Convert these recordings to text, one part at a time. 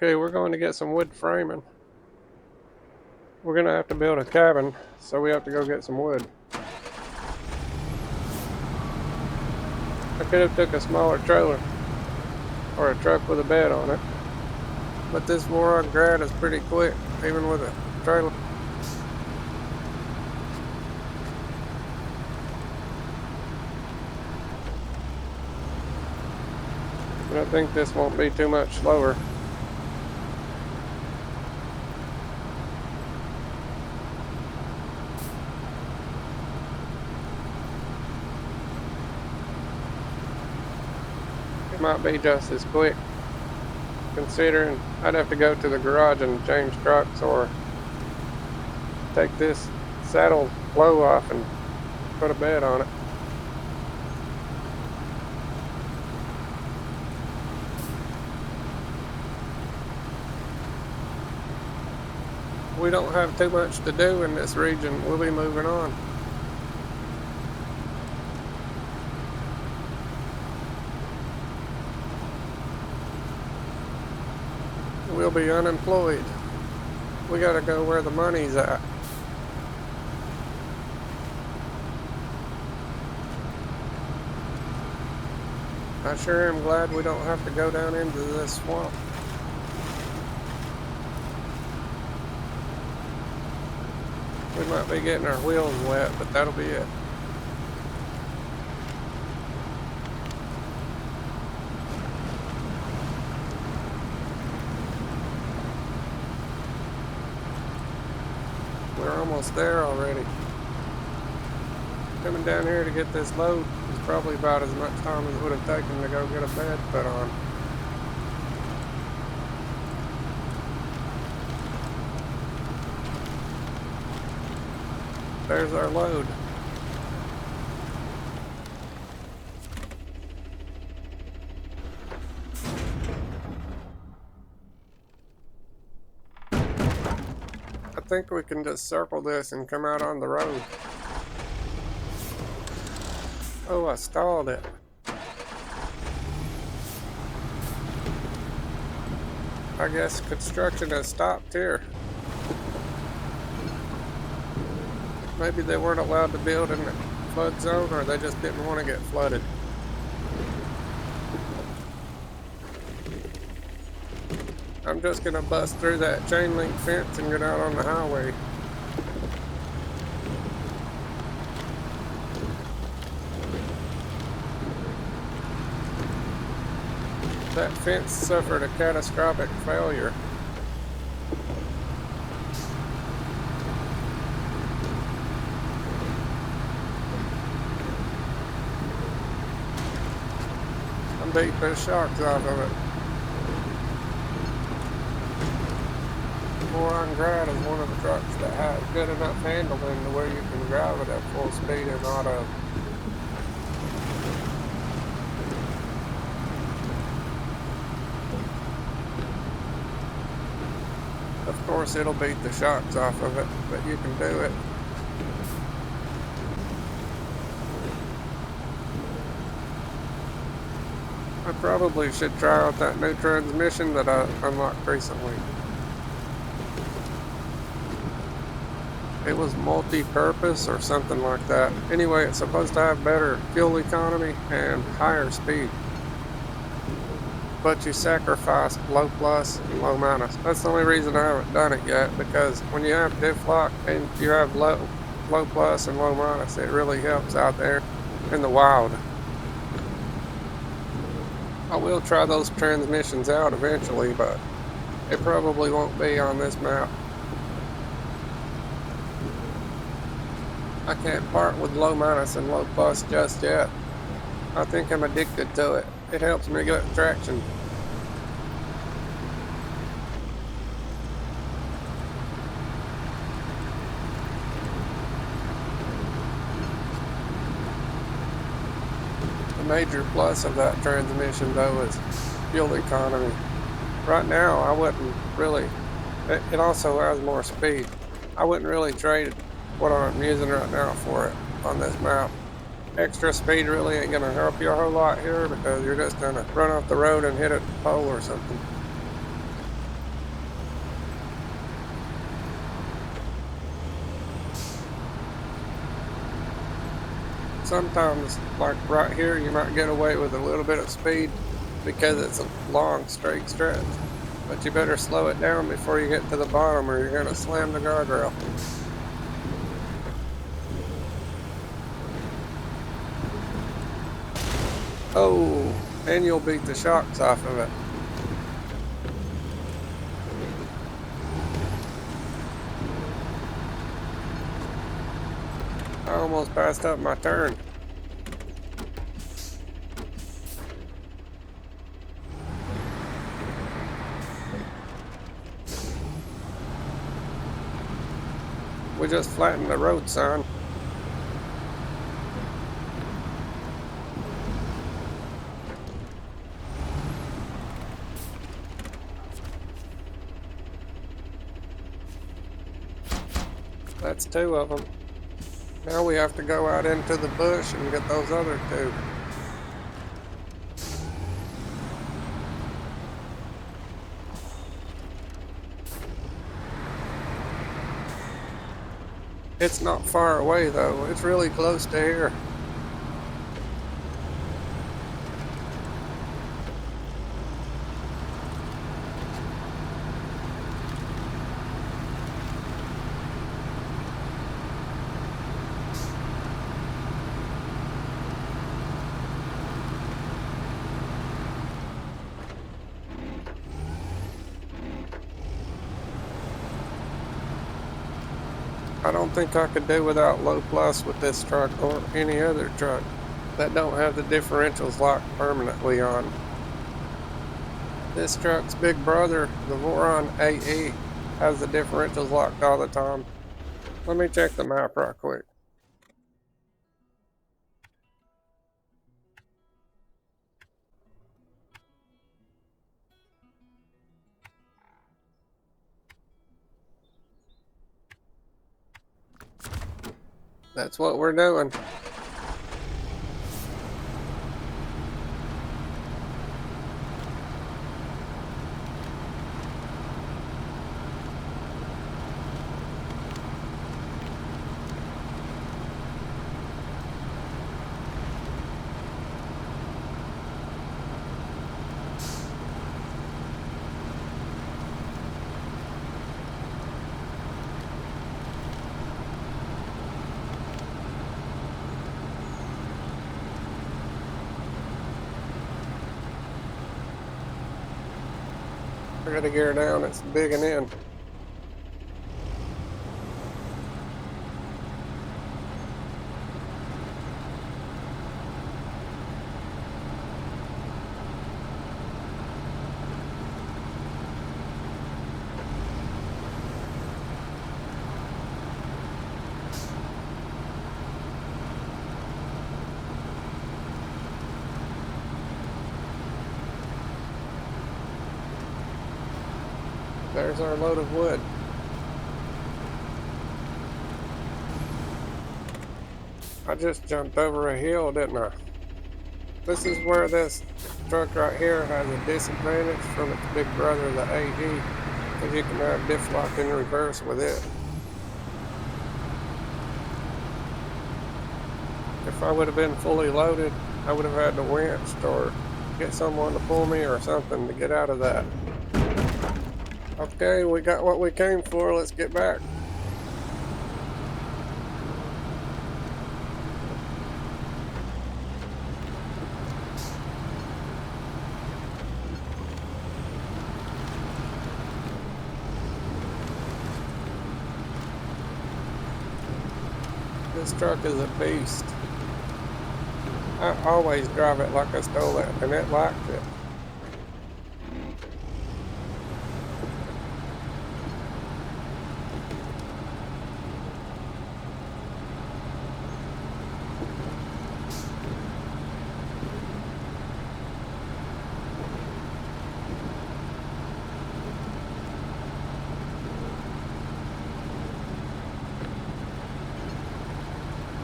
Okay, we're going to get some wood framing. We're going to have to build a cabin, so we have to go get some wood. I could have took a smaller trailer or a truck with a bed on it, but this Voron Grad is pretty quick, even with a trailer. But I think this won't be too much slower. It might be just as quick, considering I'd have to go to the garage and change trucks or take this saddle low off and put a bed on it. We don't have too much to do in this region. We'll be moving on. We'll be unemployed. We gotta go where the money's at. I sure am glad we don't have to go down into this swamp. We might be getting our wheels wet, but that'll be it. We're almost there already. Coming down here to get this load is probably about as much time as it would have taken to go get a bed put on. There's our load. I think we can just circle this and come out on the road. Oh, I stalled it. I guess construction has stopped here. Maybe they weren't allowed to build in the flood zone, or they just didn't want to get flooded. I'm just gonna bust through that chain link fence and get out on the highway. That fence suffered a catastrophic failure. I'm beating the shocks off of it. Voron Grad is one of the trucks that has good enough handling to where you can drive it at full speed in auto. Of course, it'll beat the shocks off of it, but you can do it. I probably should try out that new transmission that I unlocked recently. It was multi-purpose or something like that. Anyway, it's supposed to have better fuel economy and higher speed. But you sacrifice low plus and low minus. That's the only reason I haven't done it yet, because when you have diff lock and you have low plus and low minus, it really helps out there in the wild. I will try those transmissions out eventually, but it probably won't be on this map. I can't part with low minus and low plus just yet. I think I'm addicted to it. It helps me get traction. The major plus of that transmission though is fuel economy. Right now I wouldn't really, it also has more speed. I wouldn't really trade what I'm using right now for it on this map. Extra speed really ain't gonna help you a whole lot here, because you're just gonna run off the road and hit a pole or something. Sometimes, like right here, you might get away with a little bit of speed because it's a long straight stretch. But you better slow it down before you get to the bottom or you're going to slam the guardrail. Oh, and you'll beat the shocks off of it. I almost passed up my turn. We just flattened the road sign. That's two of them. Now we have to go out into the bush and get those other two. It's not far away though, it's really close to here. I don't think I could do without low plus with this truck or any other truck that don't have the differentials locked permanently on. This truck's big brother, the Voron AE, has the differentials locked all the time. Let me check the map right quick. That's what we're doing. I gotta gear down, it's bigging in. There's our load of wood. I just jumped over a hill, didn't I? This is where this truck right here has a disadvantage from its big brother, the AE, because you can have diff lock in reverse with it. If I would have been fully loaded, I would have had to winch or get someone to pull me or something to get out of that. Okay, we got what we came for. Let's get back. This truck is a beast. I always drive it like I stole it, and it likes it.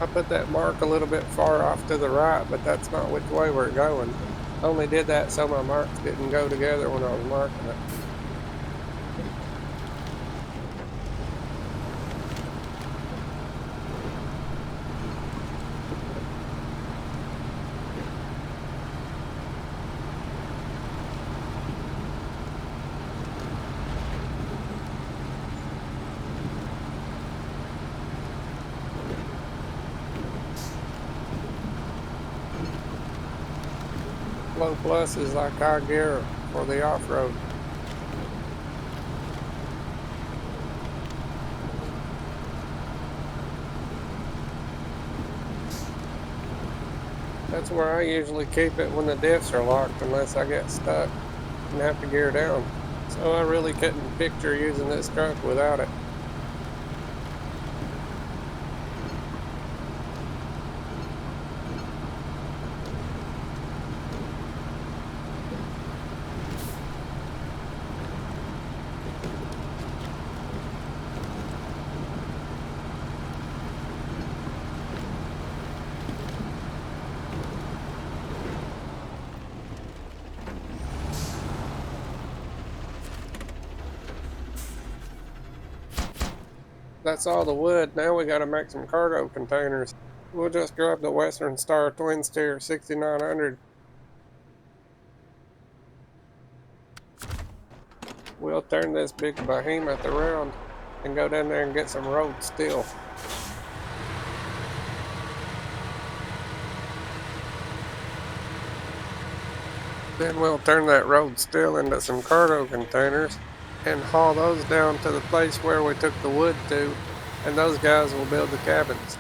I put that mark a little bit far off to the right, but that's not which way we're going. I only did that so my marks didn't go together when I was marking it. low pluses like high gear for the off-road. That's where I usually keep it when the diffs are locked, unless I get stuck and have to gear down. So I really couldn't picture using this truck without it. That's all the wood. Now we gotta make some cargo containers. We'll just grab the Western Star TwinSteer 6900. We'll turn this big behemoth around and go down there and get some road steel. Then we'll turn that road steel into some cargo containers and haul those down to the place where we took the wood to, and those guys will build the cabins.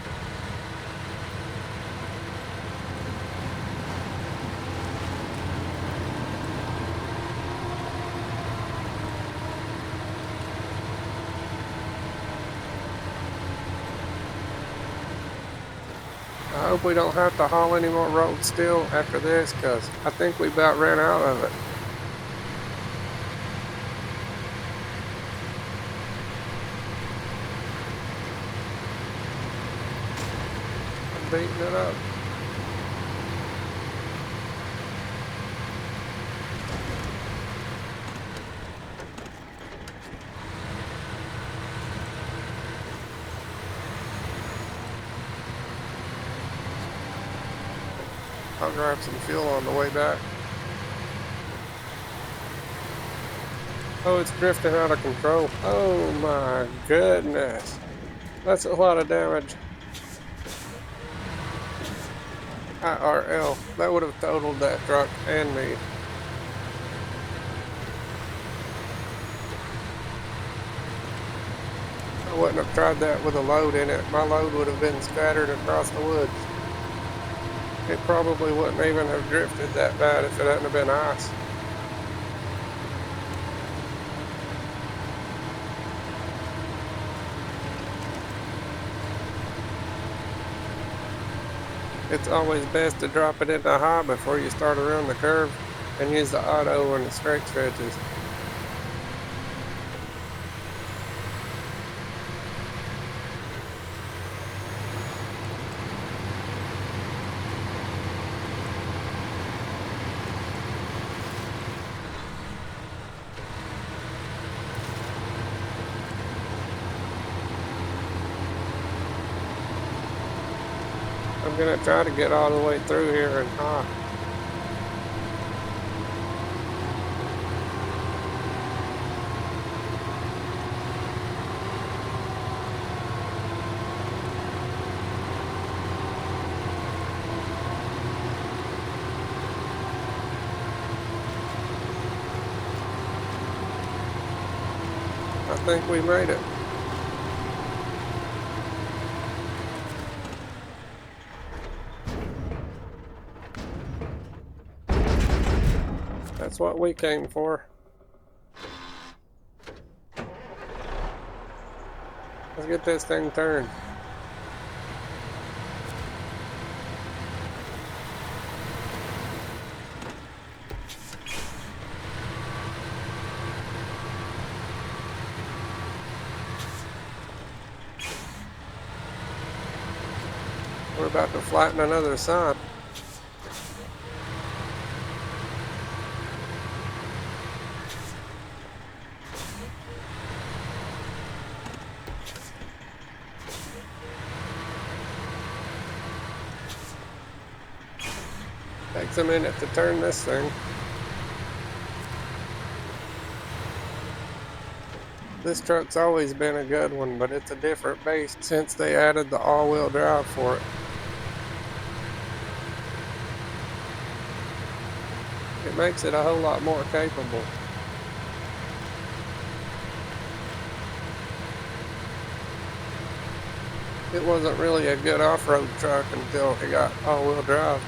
I hope we don't have to haul any more road steel after this, because I think we about ran out of it. I'm beating it up. I'll grab some fuel on the way back. Oh, it's drifting out of control. Oh my goodness. That's a lot of damage. IRL. That would have totaled that truck and me. I wouldn't have tried that with a load in it. My load would have been scattered across the woods. It probably wouldn't even have drifted that bad if it hadn't have been ice. It's always best to drop it into high before you start around the curve and use the auto on the straight stretches. I'm gonna try to get all the way through here and high. I think we made it. That's what we came for. Let's get this thing turned. We're about to flatten another side. Takes a minute to turn this thing. This truck's always been a good one, but it's a different base since they added the all-wheel drive for it. It makes it a whole lot more capable. It wasn't really a good off-road truck until it got all-wheel drive.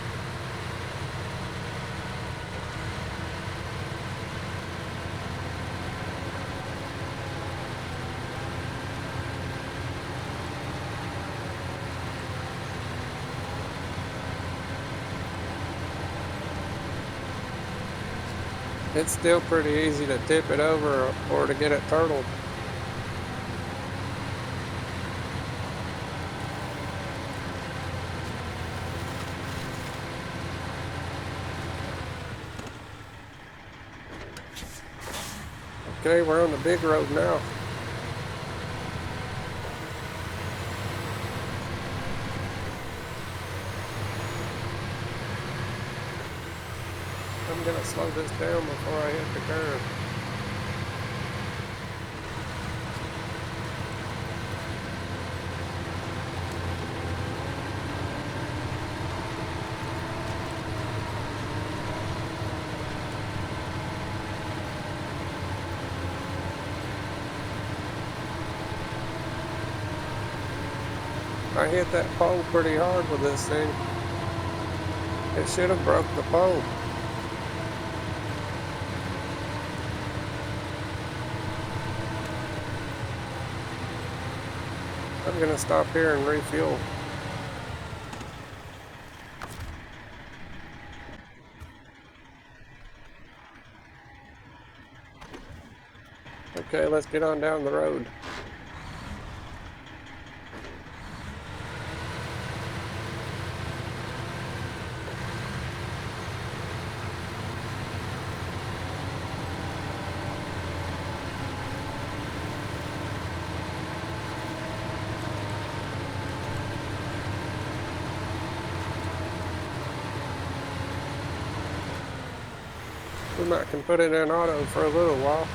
It's still pretty easy to tip it over or to get it turtled. Okay, we're on the big road now. I'm gonna slow this down before I hit the curve. I hit that pole pretty hard with this thing. It should have broke the pole. I'm gonna stop here and refuel. Okay, let's get on down the road. We might can put it in auto for a little while.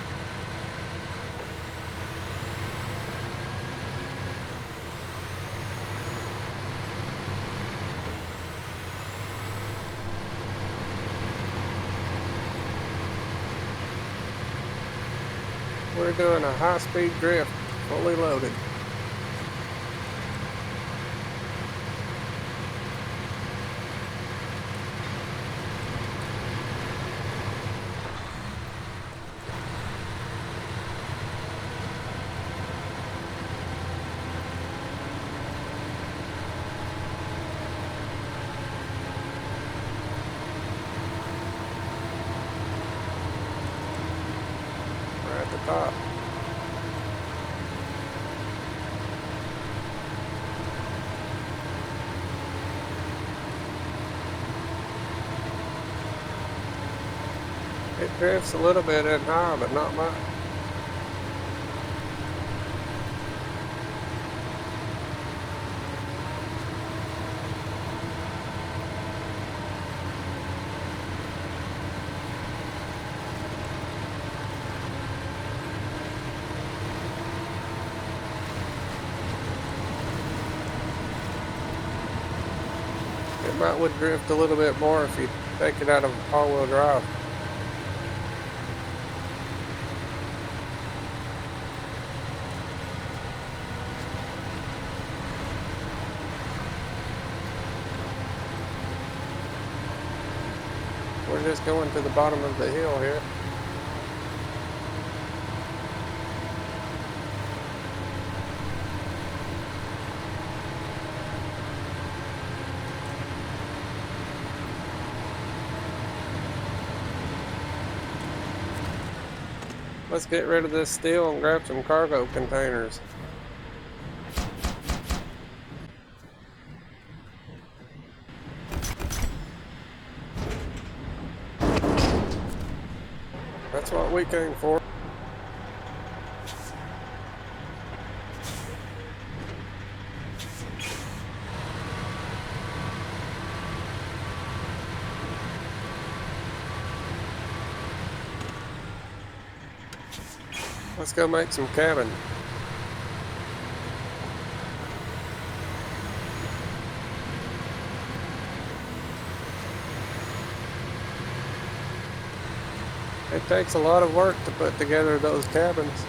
We're doing a high-speed drift, fully loaded. We're at the top. It drifts a little bit in high, but not much. It might would drift a little bit more if you take it out of all-wheel drive. We're just going to the bottom of the hill here. Let's get rid of this steel and grab some cargo containers. That's what we came for. Let's go make some cabin. It takes a lot of work to put together those cabins.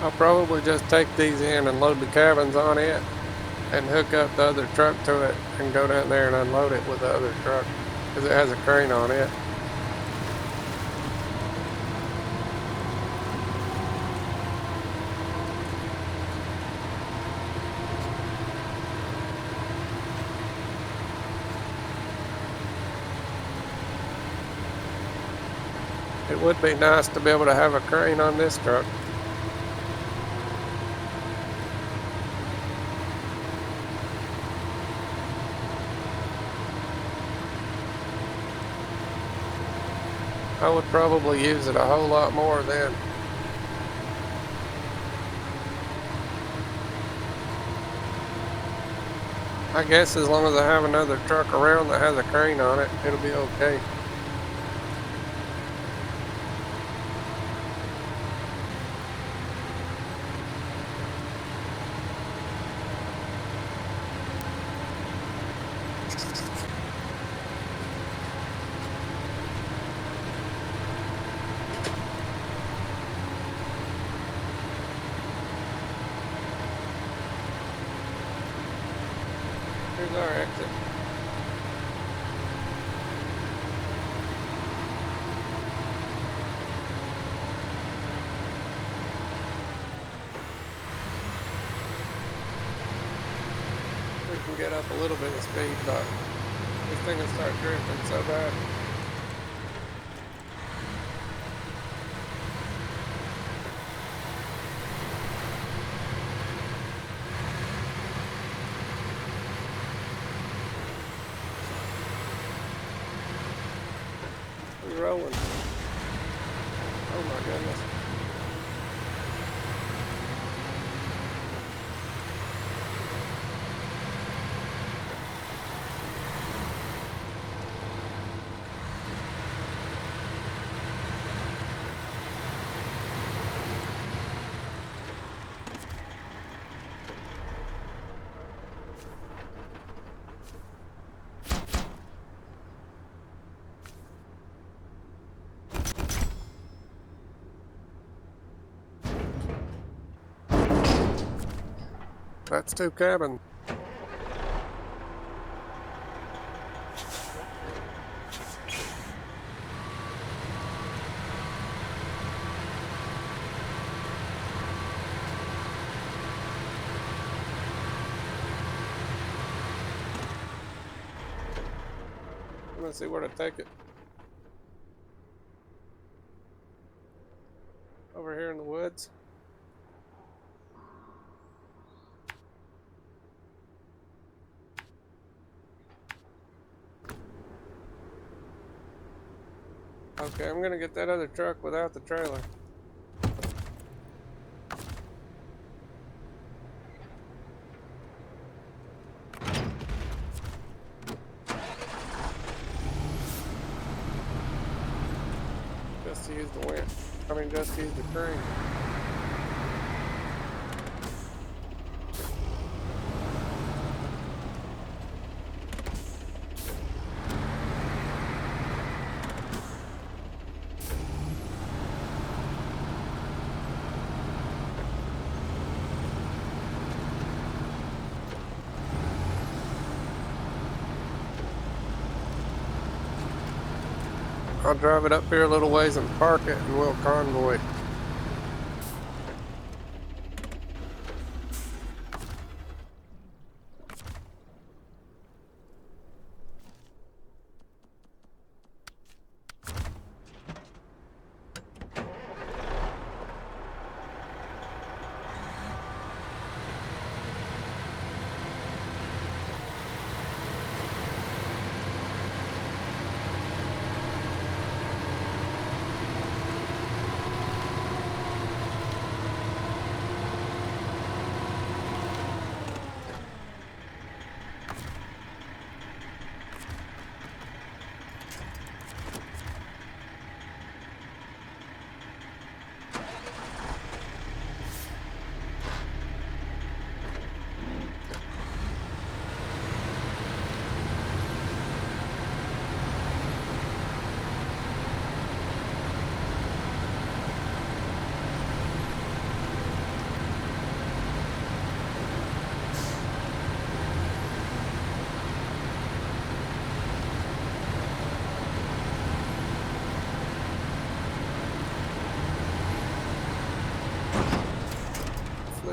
I'll probably just take these in and load the cabins on it and hook up the other truck to it and go down there and unload it with the other truck because it has a crane on it. It would be nice to be able to have a crane on this truck. I would probably use it a whole lot more then. I guess as long as I have another truck around that has a crane on it, it'll be okay. Here's our exit. We can get up a little bit of speed, but this thing will start drifting so bad. We're rolling. Oh my goodness. That's 2 cabins. I'm gonna see where to take it. Over here in the woods. Okay, I'm gonna get that other truck without the trailer. Just to use the winch. I mean, just to use the crane. I'll drive it up here a little ways and park it, and we'll convoy.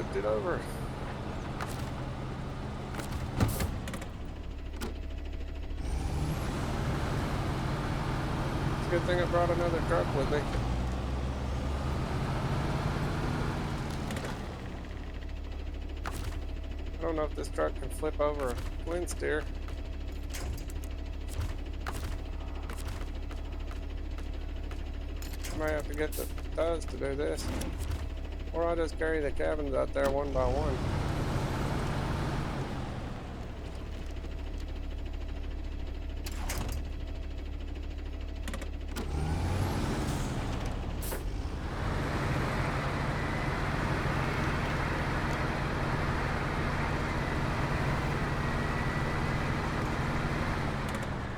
flipped it over. It's a good thing I brought another truck with me. I don't know if this truck can flip over a TwinSteer. I might have to get the tows to do this. Or I'll just carry the cabins out there one by one.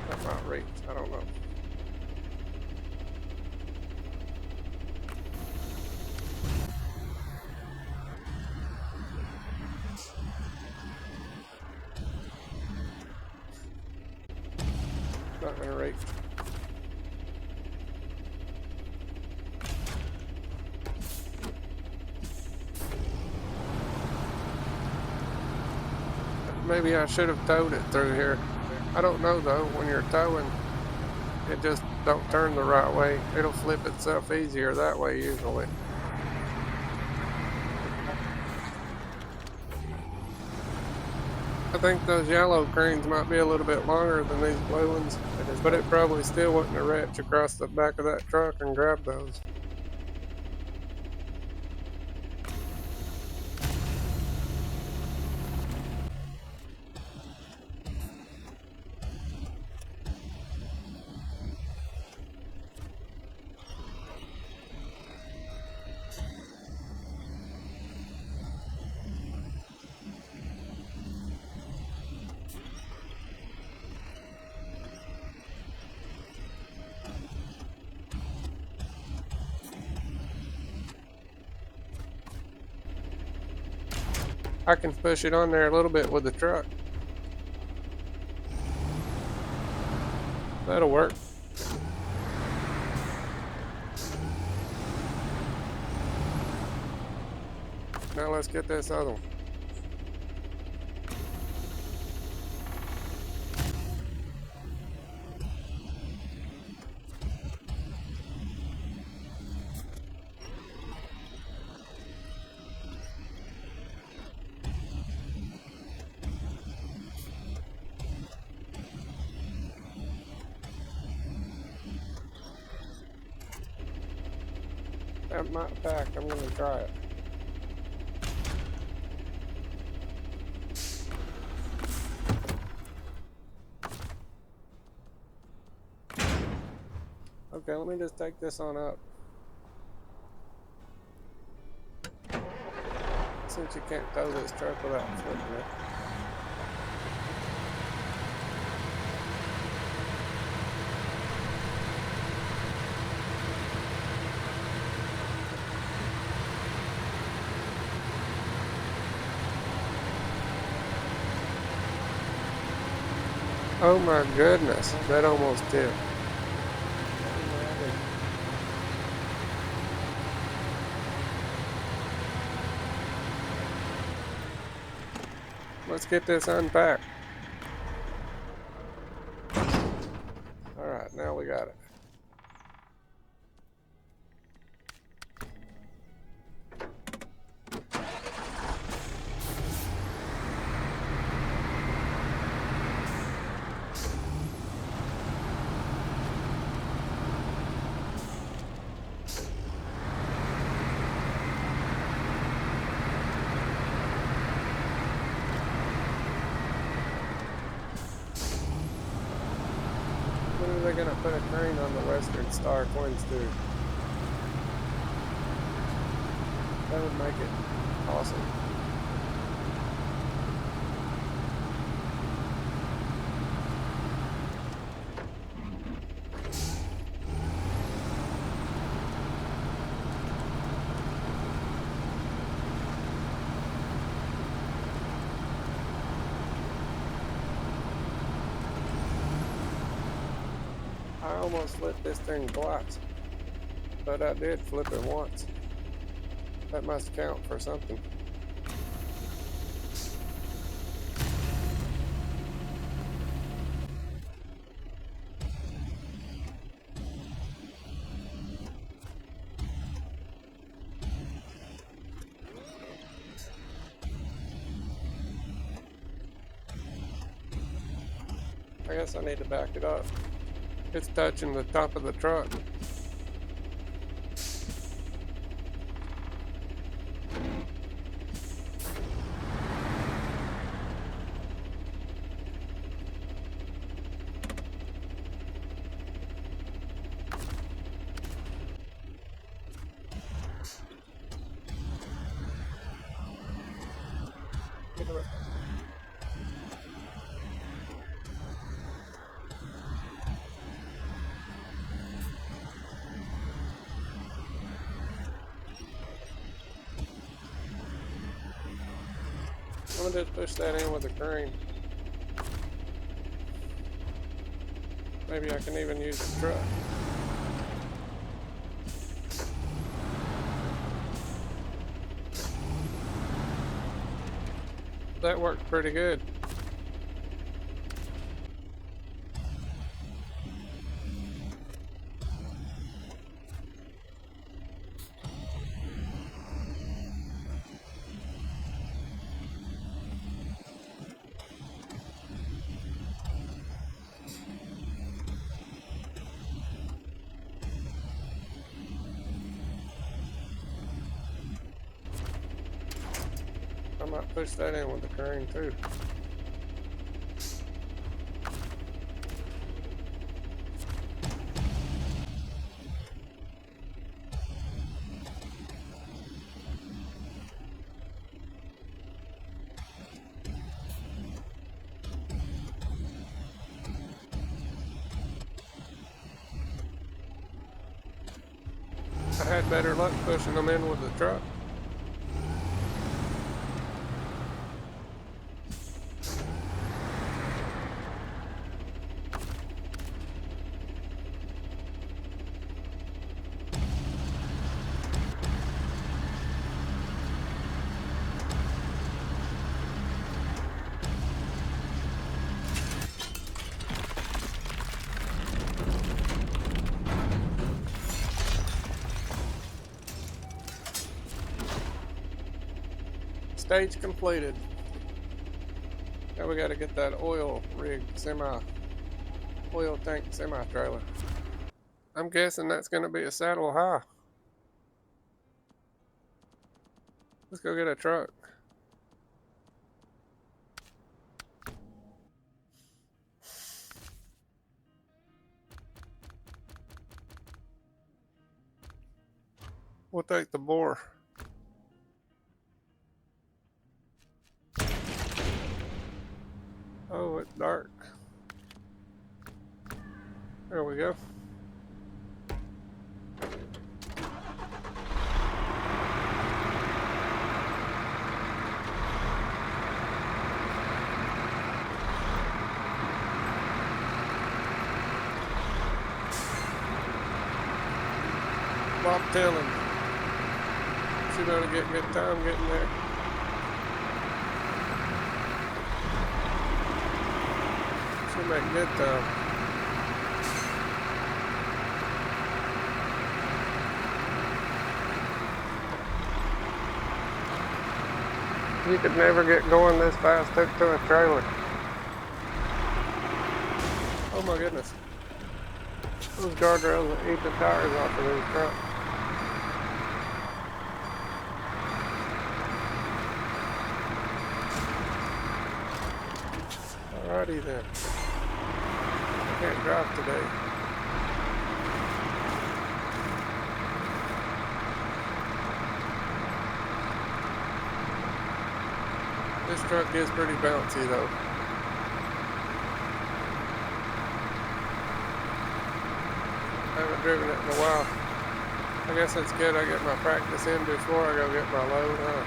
That might reach, I don't know. Not gonna reach. Maybe I should have towed it through here. I don't know though, when you're towing, it just don't turn the right way. It'll flip itself easier that way usually. I think those yellow cranes might be a little bit longer than these blue ones, but it probably still wouldn't have reached across the back of that truck and grabbed those. I can push it on there a little bit with the truck. That'll work. Now let's get this other one. That might pack, I'm gonna try it. Okay, let me just take this on up. Since you can't tow this truck without flipping it. Oh my goodness, that almost tipped. Let's get this unpacked. Alright, now we got it. When are they gonna put a crane on the Western Star TwinSteer? That would make it awesome. I almost flipped this thing twice, but I did flip it once. That must count for something. I guess I need to back it up. It's touching the top of the truck. I'm gonna just push that in with the crane. Maybe I can even use the truck. That worked pretty good. I might push that in with the crane too. I had better luck pushing them in with the truck. Stage completed. Now we gotta get that oil rig oil tank semi trailer. I'm guessing that's gonna be a saddle high. Let's go get a truck. We'll take the BOAR. Oh, it's dark. There we go. Bobtailing. Should ought to get good time getting there. Should make good time. You could never get going this fast hooked to a trailer. Oh my goodness. Those guardrails will eat the tires off of these trucks. Alrighty then. I can't drive today. This truck is pretty bouncy though. I haven't driven it in a while. I guess it's good I get my practice in before I go get my load, huh?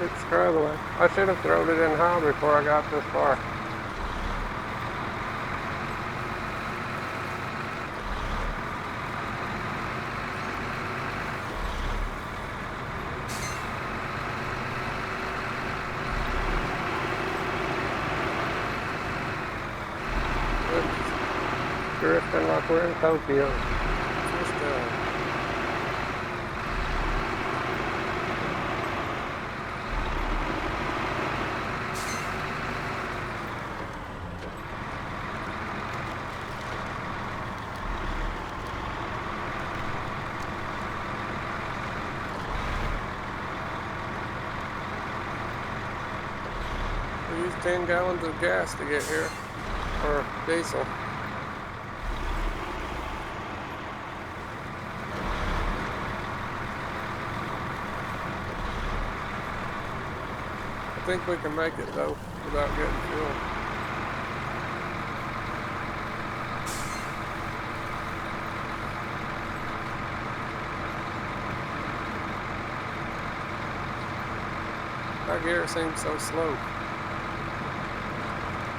It's struggling. I should have thrown it in high before I got this far. drifting like we're in Tokyo. Just, we used 10 gallons of gas to get here, or diesel. I think we can make it though, without getting fuel. My gear seems so slow.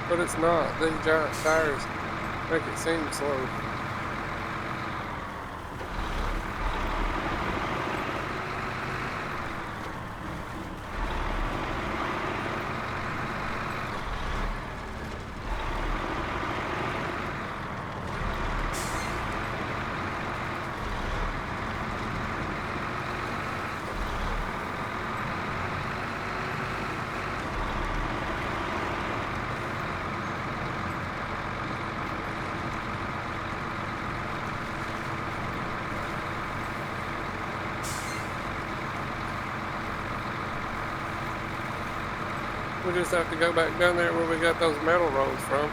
But it's not. These giant tires make it seem slow. We just have to go back down there where we got those metal rolls from.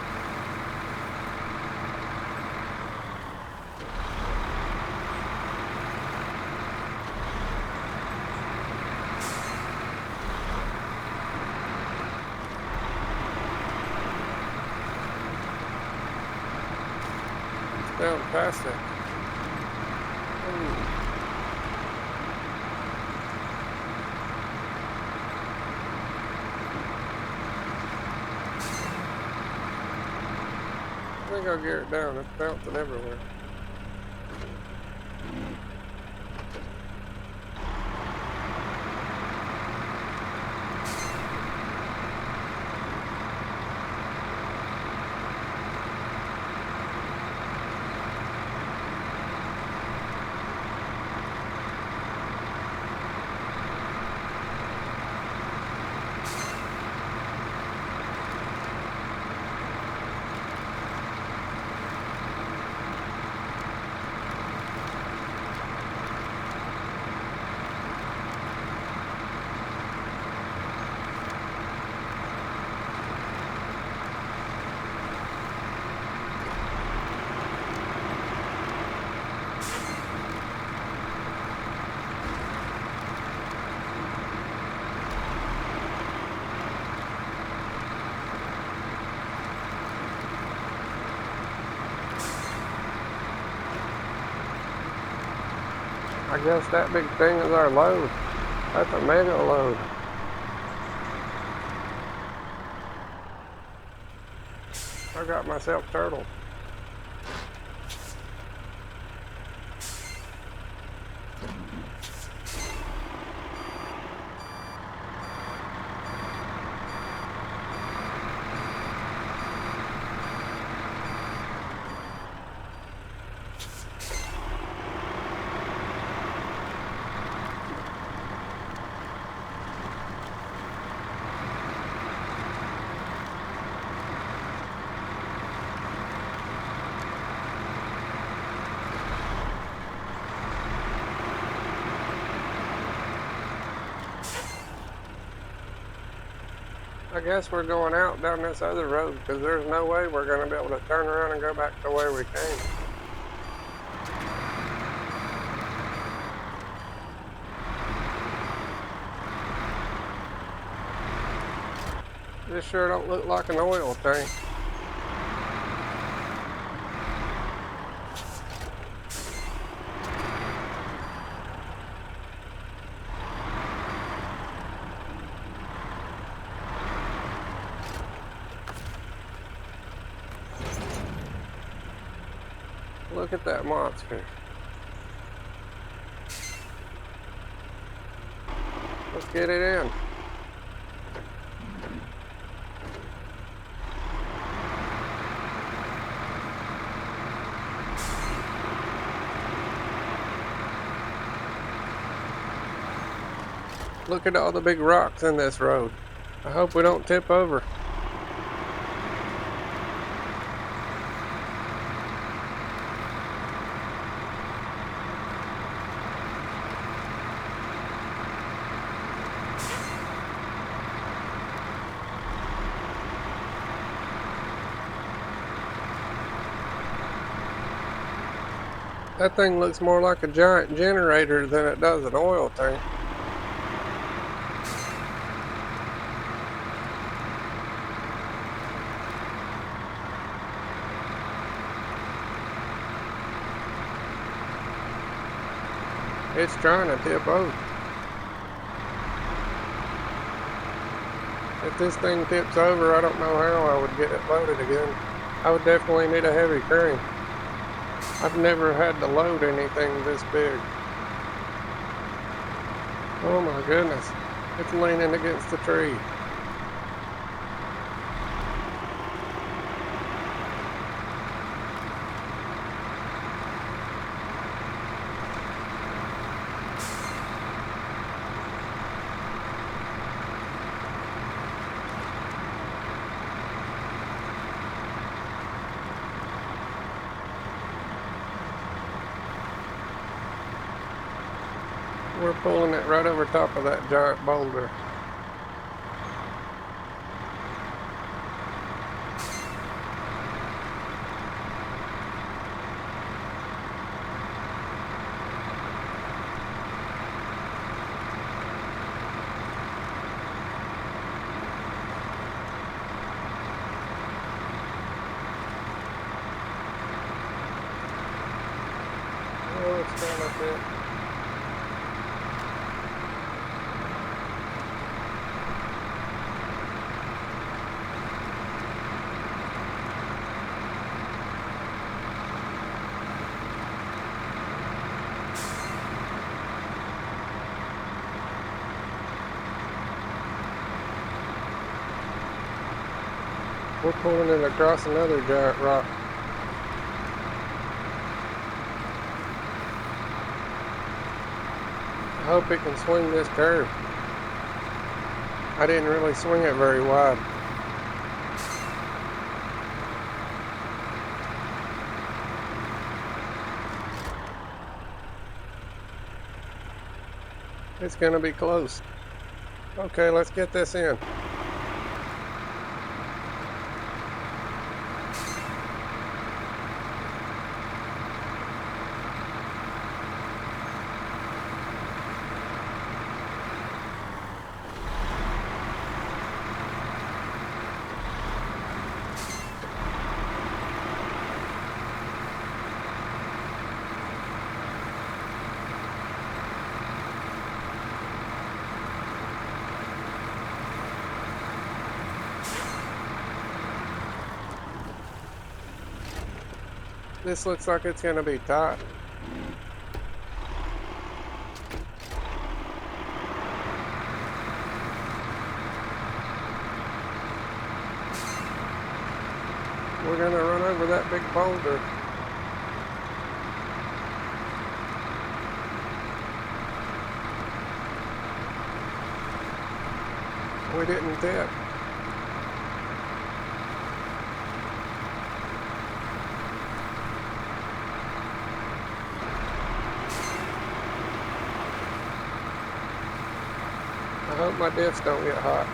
It's down past it. I think I'll gear it down. It's bouncing everywhere. I guess that big thing is our load. That's a mega load. I got myself turtled. I guess we're going out down this other road because there's no way we're going to be able to turn around and go back to where we came. This sure don't look like an oil tank. Look at that monster. Let's get it in. Look at all the big rocks in this road. I hope we don't tip over. That thing looks more like a giant generator than it does an oil tank. It's trying to tip over. If this thing tips over, I don't know how I would get it loaded again. I would definitely need a heavy crane. I've never had to load anything this big. Oh my goodness. It's leaning against the tree. We're pulling it right over top of that giant boulder. Oh, it's down a bit. We're pulling it across another giant rock. I hope it can swing this curve. I didn't really swing it very wide. It's gonna be close. Okay, let's get this in. This looks like it's gonna be tight. We're gonna run over that big boulder. We didn't tip. I hope my diffs don't get hot.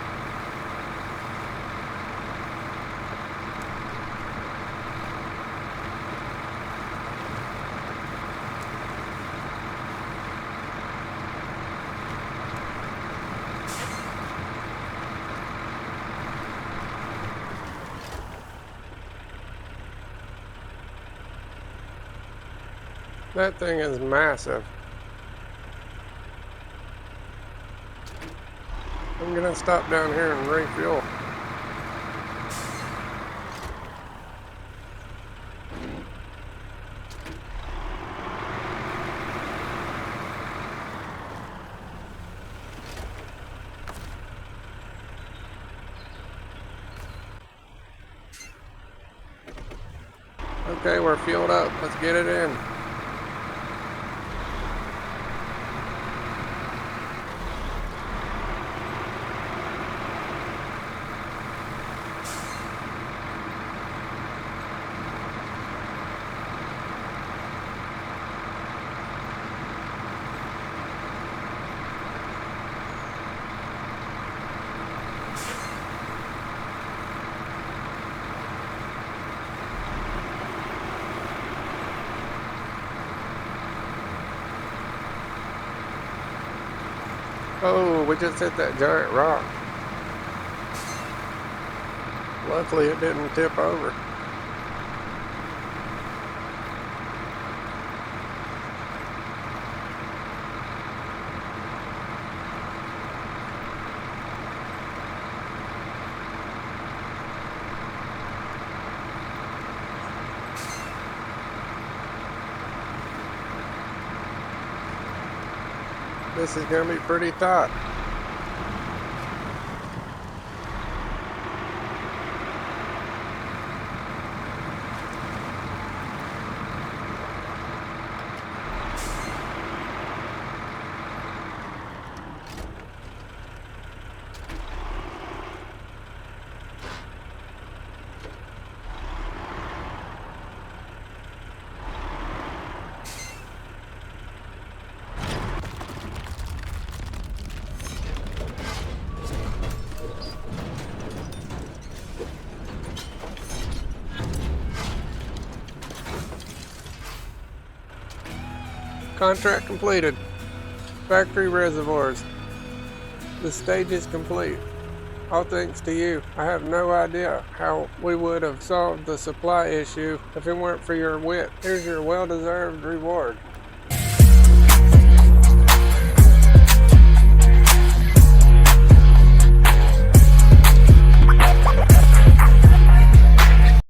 That thing is massive. I'm gonna stop down here and refuel. Okay, we're fueled up. Let's get it in. Oh, we just hit that giant rock. Luckily it didn't tip over. This is gonna be pretty tight. Contract completed. Factory reservoirs. The stage is complete. All thanks to you. I have no idea how we would have solved the supply issue if it weren't for your wit. Here's your well-deserved reward.